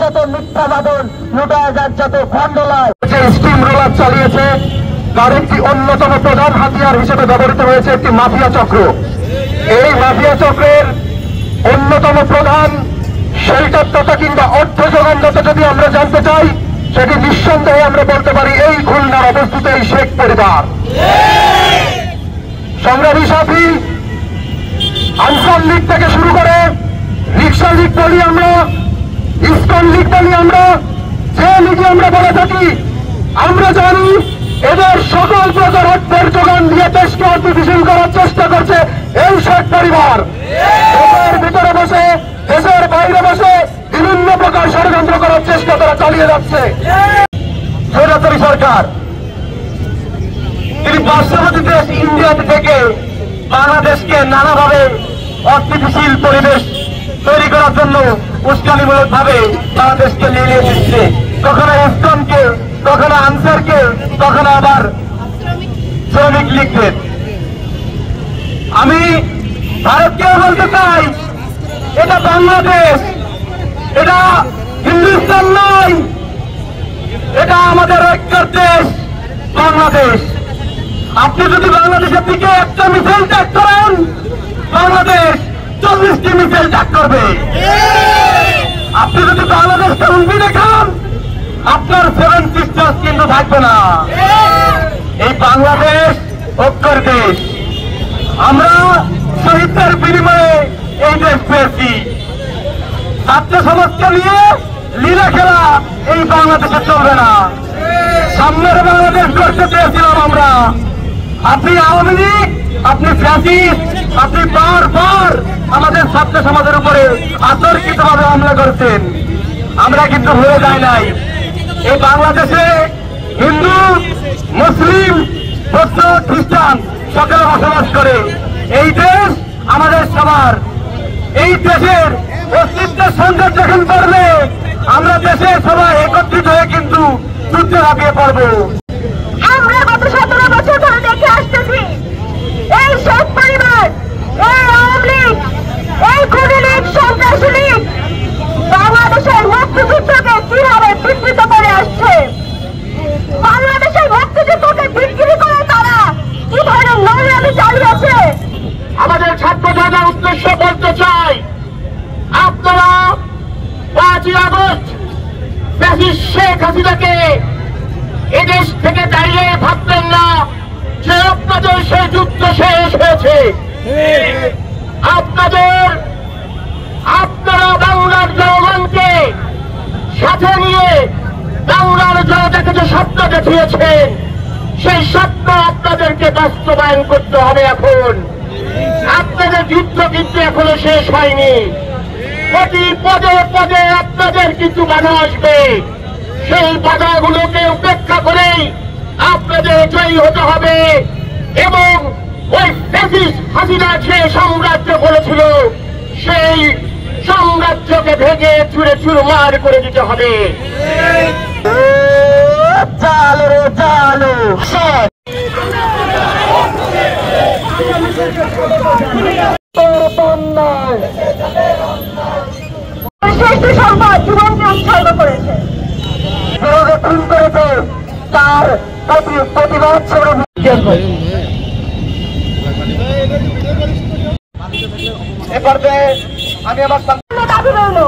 যত মিথ্যা বাদন, যত ভণ্ডলায় স্টিম রোলার চালিয়েছে, তার একটি অন্যতম প্রধান হাতিয়ার হিসেবে ব্যবহৃত হয়েছে একটি মাফিয়া চক্র। এই মাফিয়া চক্রের অন্যতম প্রধান শেল্টারদাতা কিংবা অর্থ যোগানদাতা যদি আমরা জানতে চাই, সেটি নিঃসন্দেহে আমরা বলতে পারি এই খুলনার অবস্থিত এই শেখ পরিবার। সংগ্রামী সাথী, আনসার লীগ থেকে শুরু করে রিক্সা লীগ বলি আমরা, ইসকন লীগ বলি আমরা, যে লীগে আমরা বলে থাকি, আমরা জানি এদের সকল প্রকার অর্থের যোগান দিয়ে দেশকে অস্থিতিশীল করার চেষ্টা করছে এই শেখ পরিবার। দেশের ভিতরে বসে, দেশের বাইরে বসে বিভিন্ন প্রকার ষড়যন্ত্র করার চেষ্টা তারা চালিয়ে যাচ্ছে। স্বৈরাচারী সরকার তিনি পার্শ্ববর্তী দেশ ইন্ডিয়া থেকে বাংলাদেশকে নানাভাবে অস্থিতিশীল পরিবেশ তৈরি করার জন্য উস্কানিমূলক ভাবে বাংলাদেশকে নিয়ে দিচ্ছে। কখনো ইসকনকে, কখনো আনসারকে, কখনো আবার শ্রমিক লীগদের। আমি ভারতকেও বলতে চাই, এটা বাংলাদেশ, এটা হিন্দুস্তান নয়, এটা আমাদের ঐক্যের দেশ বাংলাদেশ। আপনি যদি বাংলাদেশের দিকে একটা মিসাইল ত্যাগ করেন, বাংলাদেশ 40টি মিসাইল ত্যাগ করবে। আপনি যদি বাংলাদেশকে উন্নতি দেখান, আপনার 7 সিস্টার্স কিন্তু থাকবে না। এই বাংলাদেশ ঐক্যের দেশ। আমরা শহীদদের বিনিময়ে এই দেশ পেয়েছি। ছাত্র সমাজকে নিয়ে লীলা খেলা এই বাংলাদেশে চলবে না। সামনের বাংলাদেশ করতে চেয়েছিলাম আমরা। আপনি আওয়ামী লীগ, আপনি ফ্যাসিস্ট, আপনি বারবার আমাদের ছাত্র সমাজের উপরে আতর্কিতভাবে হামলা করেছেন। আমরা কিন্তু ভুলে যাই নাই, এই বাংলাদেশে হিন্দু, মুসলিম, বৌদ্ধ, খ্রিস্টান সকলে বসবাস করে। এই দেশ আমাদের সবার। এই দেশের অস্তিত্বের সংকট যখন পড়বে, আমরা দেশের সবাই একত্রিত হয়ে কিন্তু যুদ্ধে ঝাঁপিয়ে পড়বো। আমরা গত 17 বছর ধরে দেখে আসতেছি এই শেখ পরিবার, এই আওয়ামী লীগ, এই খুনি লীগ, সন্ত্রাসী লীগ বাংলাদেশের মুক্তিযুদ্ধকে কিভাবে বিকৃত করে আসছে। বাংলাদেশের মুক্তিযুদ্ধকে বিক্রি করে তারা কি ধরনের নোংরামি চালিয়েছে। আমাদের ছাত্র জনতার উদ্দেশ্যে বলতে চাই, আপনারা 5ই আগস্ট ফ্যাসিস্ট শেখ হাসিনাকে এদেশ থেকে দাঁড়িয়ে ভাবতেন না যে আপনাদের সেই যুদ্ধ শেষ হয়েছে। আপনারা বাংলার জনগণকে সাথে নিয়ে বাংলার জনতাকে যে স্বপ্ন দেখিয়েছেন, সেই স্বপ্ন আপনাদেরকে বাস্তবায়ন করতে হবে। এখন আপনাদের যুদ্ধ কিন্তু এখনো শেষ হয়নি। প্রতি পদে পদে আপনাদের কিছু বাধা আসবে। সেই বাধাগুলোকে উপেক্ষা করেই আপনাদের জয়ী হতে হবে এবং ওই ফ্যাসিস্ট হাসিনা যে সাম্রাজ্য করেছিল, সেই সাম্রাজ্যকে ভেঙে চুরে চুরমার করে দিতে হবে। চালো রে চালো, শ্রেষ্ঠ সম্পদ জীবনকে উৎসর্গ করেছে, খুন করেছে, তার প্রতিবাদ এ পর্বে আমি আমার দাবি রইল